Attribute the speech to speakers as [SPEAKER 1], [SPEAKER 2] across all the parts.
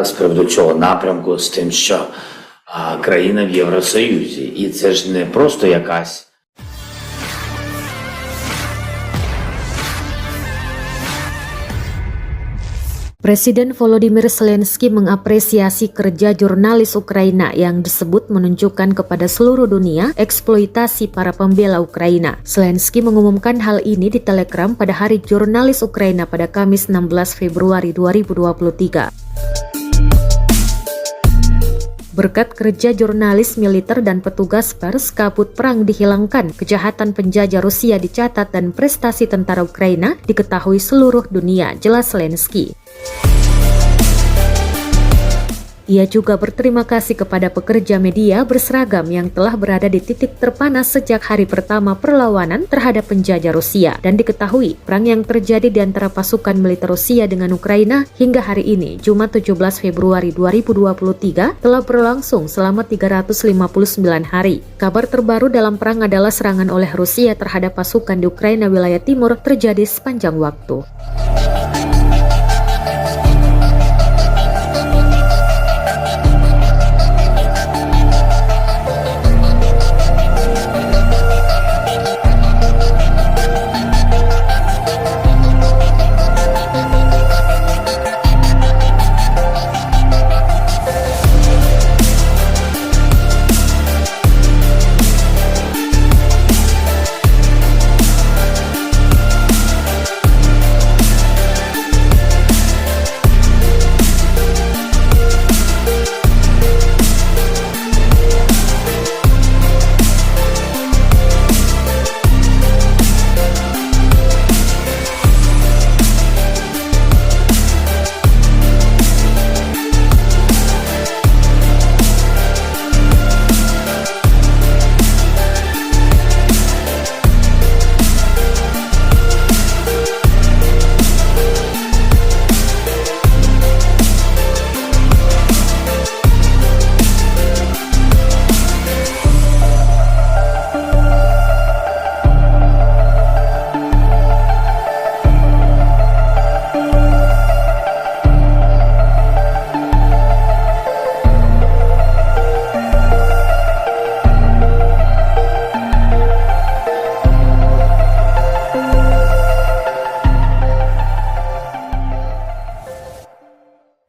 [SPEAKER 1] з приводу цього напрямку з тим, що країна в Євросоюзі. І це ж не просто якась
[SPEAKER 2] Presiden Volodymyr Zelensky mengapresiasi kerja jurnalis Ukraina yang disebut menunjukkan kepada seluruh dunia eksploitasi para pembela Ukraina. Zelensky mengumumkan hal ini di Telegram pada Hari Jurnalis Ukraina pada Kamis 16 Februari 2023. Berkat kerja jurnalis militer dan petugas pers, kabut perang dihilangkan, kejahatan penjajah Rusia dicatat dan prestasi tentara Ukraina diketahui seluruh dunia, jelas Zelensky. Ia juga berterima kasih kepada pekerja media berseragam yang telah berada di titik terpanas sejak hari pertama perlawanan terhadap penjajah Rusia, dan diketahui perang yang terjadi di antara pasukan militer Rusia dengan Ukraina hingga hari ini, Jumat 17 Februari 2023, telah berlangsung selama 359 hari. Kabar terbaru dalam perang adalah serangan oleh Rusia terhadap pasukan di Ukraina wilayah timur terjadi sepanjang waktu.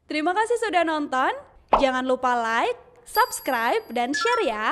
[SPEAKER 3] Terima kasih sudah nonton. Jangan lupa like, subscribe, dan share ya.